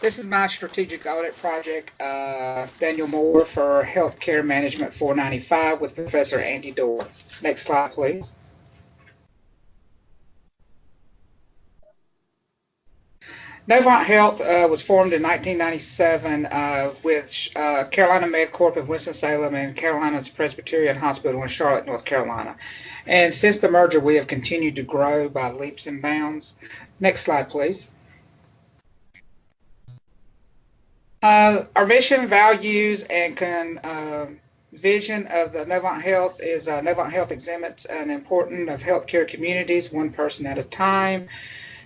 This is my strategic audit project, Daniel Moore for Healthcare Management 495 with Professor Andy Dorr. Next slide, please. Novant Health was formed in 1997 with Carolina MedCorp of Winston-Salem and Carolina's Presbyterian Hospital in Charlotte, North Carolina. And since the merger, we have continued to grow by leaps and bounds. Next slide, please. Our mission, values, and vision of the Novant Health is Novant Health exhibits an importance of healthcare communities, one person at a time.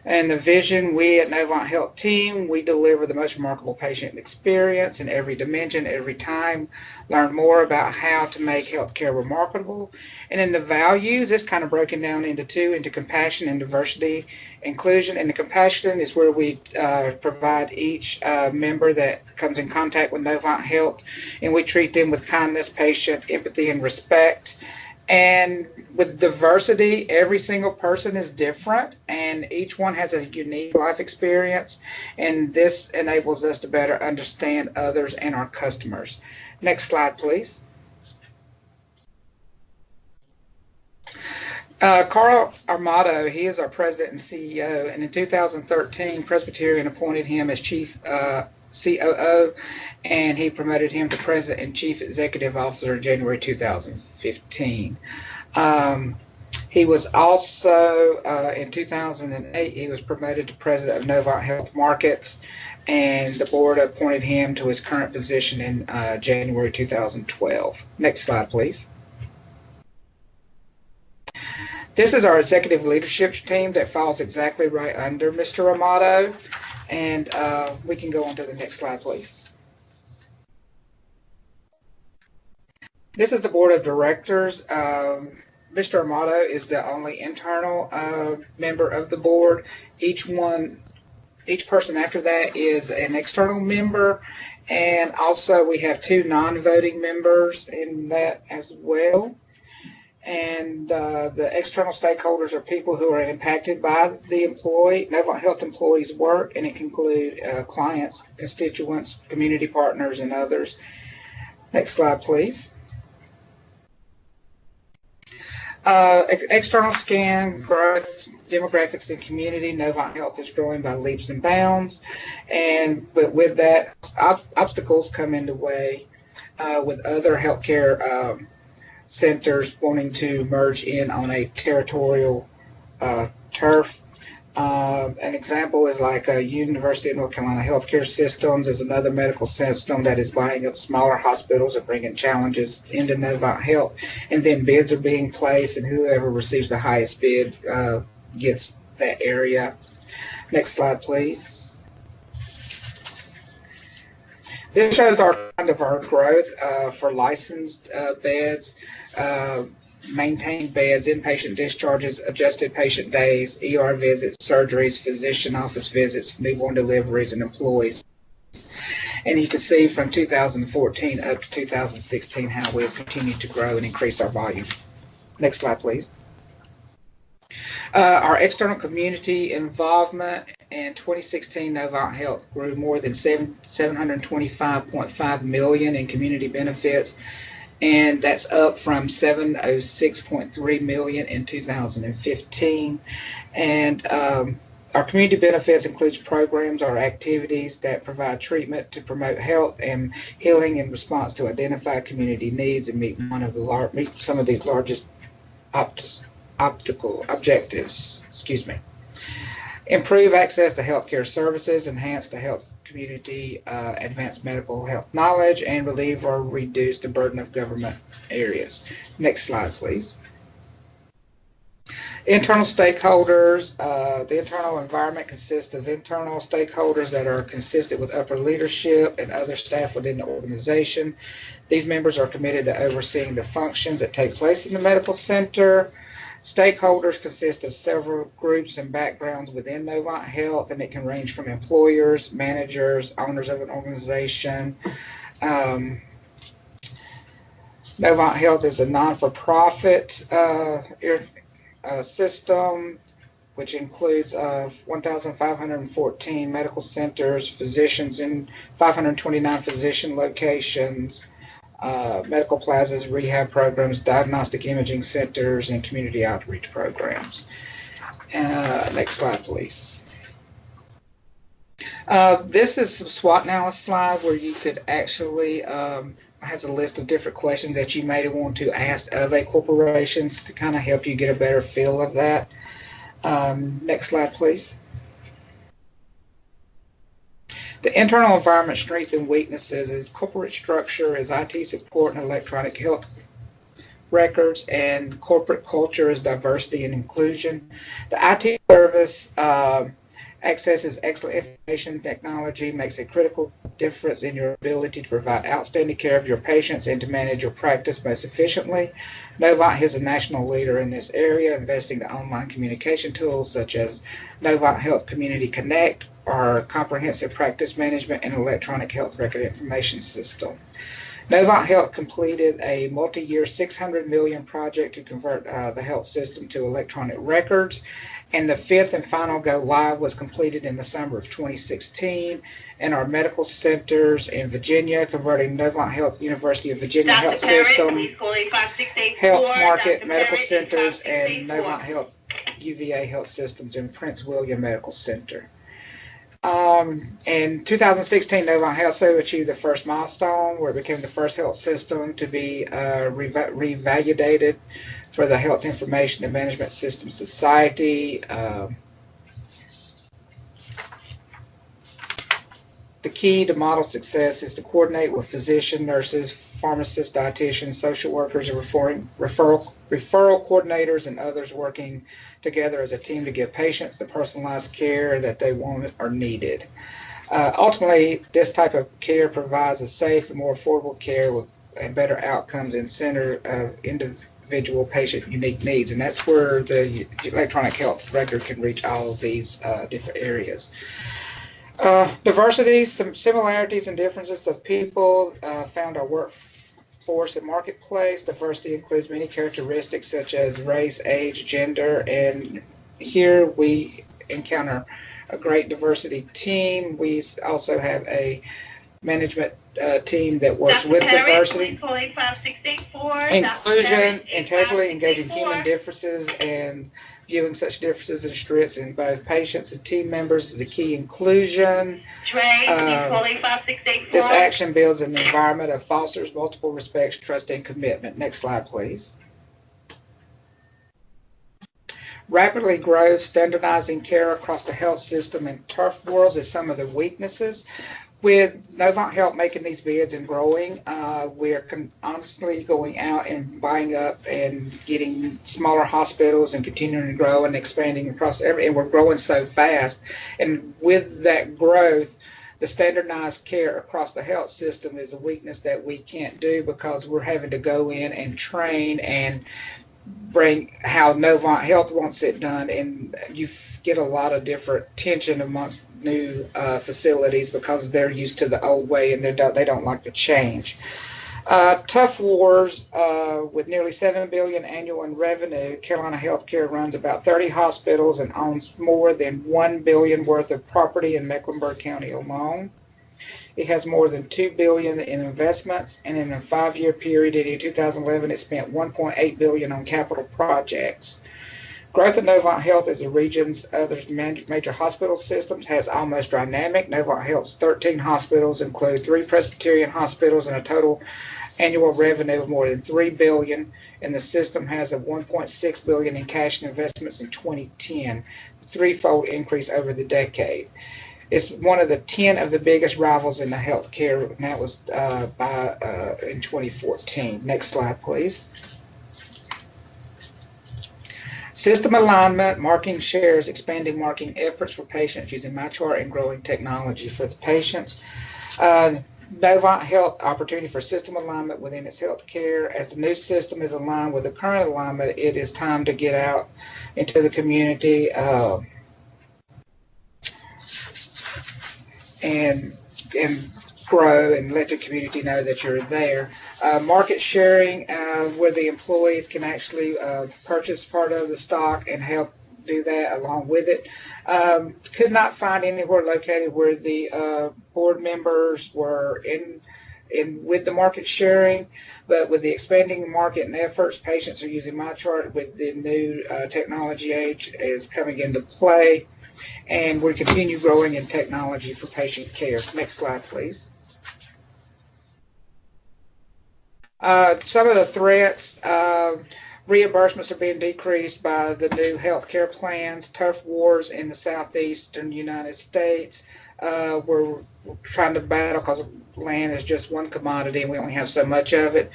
And the vision, we at Novant Health team, we deliver the most remarkable patient experience in every dimension, every time. Learn more about how to make healthcare remarkable. And in the values, it's kind of broken down into two, into compassion and diversity inclusion. And the compassion is where we provide each member that comes in contact with Novant Health, and we treat them with kindness, patience, empathy, and respect. And with diversity, every single person is different, and each one has a unique life experience, and this enables us to better understand others and our customers. Next slide, please. Carl Armato, he is our president and CEO, and in 2013, Presbyterian appointed him as chief COO, and he promoted him to President and Chief Executive Officer in January 2015. He was also, in 2008, he was promoted to President of Novant Health Markets, and the board appointed him to his current position in January 2012. Next slide, please. This is our executive leadership team that falls exactly right under Mr. Amato. And we can go on to the next slide, please. This is the board of directors. Mr. Amato is the only internal member of the board. Each person after that is an external member. And also we have two non-voting members in that as well. And the external stakeholders are people who are impacted by the Novant Health employees' work, and it can include clients, constituents, community partners, and others. Next slide, please. External scan, growth, demographics, and community. Novant Health is growing by leaps and bounds, but with that, obstacles come into way with other healthcare centers wanting to merge in on a territorial turf. An example is like a University of North Carolina Healthcare Systems is another medical system that is buying up smaller hospitals and bringing challenges into Novant Health. And then bids are being placed, and whoever receives the highest bid gets that area. Next slide, please. This shows our growth for licensed beds, maintained beds, inpatient discharges, adjusted patient days, ER visits, surgeries, physician office visits, newborn deliveries, and employees. And you can see from 2014 up to 2016 how we have continued to grow and increase our volume. Next slide, please. Our external community involvement in 2016, Novant Health grew more than $725.5 million in community benefits, and that's up from $706.3 million in 2015. And our community benefits includes programs or activities that provide treatment to promote health and healing in response to identified community needs and meet some of these largest objectives. Improve access to healthcare services, enhance the health community, advance medical health knowledge, and relieve or reduce the burden of government areas. Next slide, please. Internal stakeholders. The internal environment consists of internal stakeholders that are consistent with upper leadership and other staff within the organization. These members are committed to overseeing the functions that take place in the medical center. Stakeholders consist of several groups and backgrounds within Novant Health, and it can range from employers, managers, owners of an organization. Novant Health is a non-for-profit system. which includes 1,514 medical centers, physicians in 529 physician locations, medical plazas, rehab programs, diagnostic imaging centers, and community outreach programs. Next slide, please. This is a SWOT analysis slide where you could actually has a list of different questions that you may want to ask of a corporation to kind of help you get a better feel of that. Next slide, please. The internal environment strengths and weaknesses is corporate structure, is IT support and electronic health records, and corporate culture is diversity and inclusion. The IT service accesses excellent information technology, makes a critical difference in your ability to provide outstanding care of your patients and to manage your practice most efficiently. Novant is a national leader in this area, investing in online communication tools such as Novant Health Community Connect, our comprehensive practice management and electronic health record information system. Novant Health completed a multi-year $600 million project to convert the health system to electronic records, and the fifth and final go live was completed in the summer of 2016. And our medical centers in Virginia, converting Novant Health University of Virginia Health System, Health Market Medical Centers, and Novant Health UVA Health Systems in Prince William Medical Center. In 2016, Novant also achieved the first milestone where it became the first health system to be revalidated for the Health Information and Management Systems Society. The key to model success is to coordinate with physicians, nurses, pharmacists, dietitians, social workers, and referral coordinators, and others working together as a team to give patients the personalized care that they want or needed. Ultimately, this type of care provides a safe and more affordable care and better outcomes in center of individual patient unique needs, and that's where the electronic health record can reach all of these different areas. Diversity, some similarities and differences of people found our workforce and marketplace. Diversity includes many characteristics such as race, age, gender, and here we encounter a great diversity team. We also have a management team that works with diversity, inclusion, integrally engaging human differences and viewing such differences and strengths in both patients and team members is the key inclusion. This action builds an environment of fosters multiple respects, trust, and commitment. Next slide, please. Rapidly grows standardizing care across the health system and turf wars is some of the weaknesses. With Novant Health making these bids and growing, we're honestly going out and buying up and getting smaller hospitals and continuing to grow and expanding across and we're growing so fast. And with that growth, the standardized care across the health system is a weakness that we can't do because we're having to go in and train and bring how Novant Health wants it done, and you get a lot of different tension amongst new facilities because they're used to the old way and they don't like the change. Tough wars with nearly $7 billion annual in revenue. Carolina Healthcare runs about 30 hospitals and owns more than $1 billion worth of property in Mecklenburg County alone. It has more than $2 billion in investments, and in a 5-year period in 2011, it spent $1.8 billion on capital projects. Growth of Novant Health as the region's other major hospital systems has almost dynamic. Novant Health's 13 hospitals include 3 Presbyterian hospitals and a total annual revenue of more than $3 billion, and the system has a $1.6 billion in cash and investments in 2010, a threefold increase over the decade. It's one of the 10 of the biggest rivals in the healthcare, and that was in 2014. Next slide, please. System alignment, marketing shares, expanding marketing efforts for patients using MyChart and growing technology for the patients. Novant Health opportunity for system alignment within its healthcare. As the new system is aligned with the current alignment, it is time to get out into the community and grow and let the community know that you're there. Market sharing, where the employees can actually purchase part of the stock and help do that along with it. Could not find anywhere located where the board members were in with the market sharing, but with the expanding market and efforts, patients are using MyChart with the new technology age is coming into play, and we continue growing in technology for patient care. Next slide, please. Some of the threats, reimbursements are being decreased by the new healthcare plans, turf wars in the southeastern United States. We're trying to battle because land is just one commodity and we only have so much of it.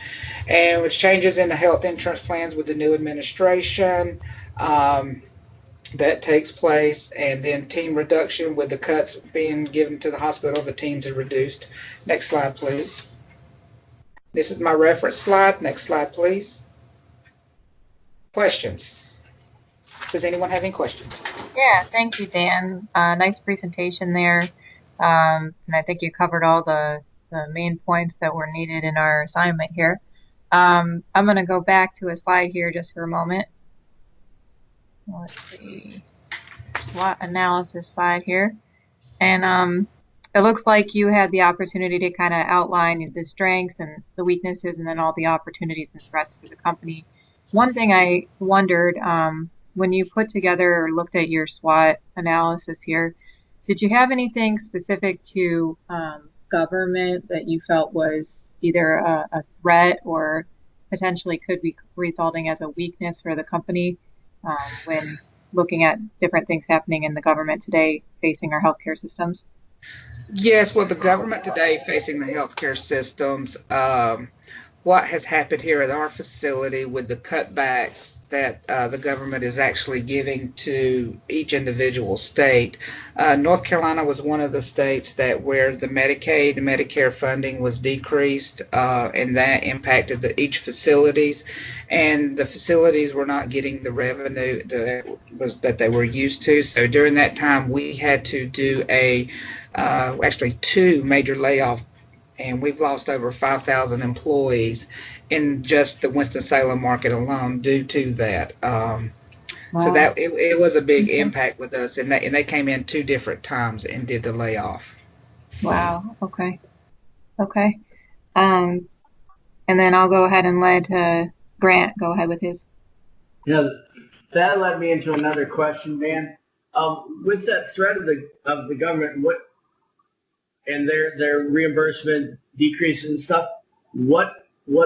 And with changes in the health insurance plans with the new administration, that takes place, and then team reduction with the cuts being given to the hospital, the teams are reduced. Next slide, please. This is my reference slide. Next slide, please. Questions? Does anyone have any questions? Yeah, thank you, Dan. Nice presentation there. And I think you covered all the main points that were needed in our assignment here. I'm going to go back to a slide here just for a moment. Let's see. SWOT analysis slide here. And it looks like you had the opportunity to kind of outline the strengths and the weaknesses and then all the opportunities and threats for the company. One thing I wondered, when you put together or looked at your SWOT analysis here, did you have anything specific to government that you felt was either a threat or potentially could be resulting as a weakness for the company when looking at different things happening in the government today facing our healthcare systems? Yes, well, the government today facing the healthcare systems, what has happened here at our facility with the cutbacks that the government is actually giving to each individual state. North Carolina was one of the states that where the Medicaid and Medicare funding was decreased, and that impacted each facilities, and the facilities were not getting the revenue that they were used to. So during that time, we had to do actually two major layoffs, and we've lost over 5,000 employees in just the Winston-Salem market alone due to that. Wow. So that it was a big impact with us, and they came in two different times and did the layoff. Wow. Okay. And then I'll go ahead and let Grant go ahead with his. Yeah, that led me into another question, Dan. With that threat of the government, and their reimbursement decreases and stuff, what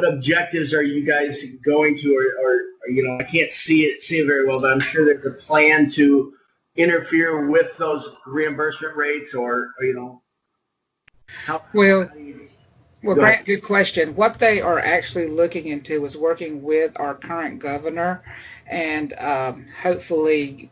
objectives are you guys going to, or I can't see it very well, but I'm sure there's a plan to interfere with those reimbursement rates, or how? Well, Grant, good question. What they are actually looking into is working with our current governor, and hopefully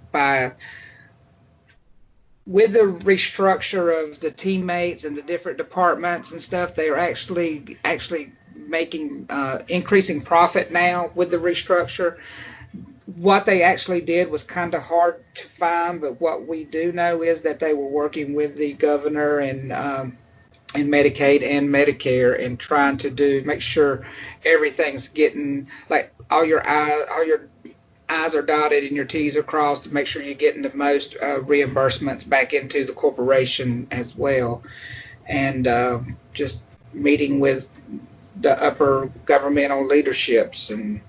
with the restructure of the teammates and the different departments and stuff, they are actually making increasing profit now with the restructure. What they actually did was kind of hard to find, but what we do know is that they were working with the governor and Medicaid and Medicare and trying to make sure everything's getting, like, all your I's are dotted and your T's are crossed to make sure you're getting the most reimbursements back into the corporation as well. And just meeting with the upper governmental leaderships. And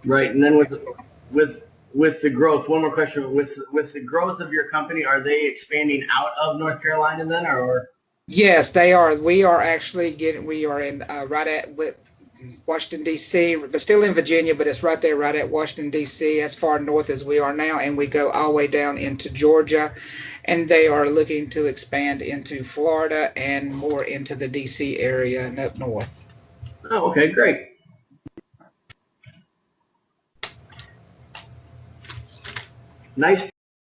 right. And then with the growth, one more question. With the growth of your company, are they expanding out of North Carolina then, or? Yes, they are. We are actually we are in right at Washington, D.C., but still in Virginia, but it's right there, right at Washington, D.C., as far north as we are now, and we go all the way down into Georgia, and they are looking to expand into Florida and more into the D.C. area and up north. Oh, okay, great. Nice.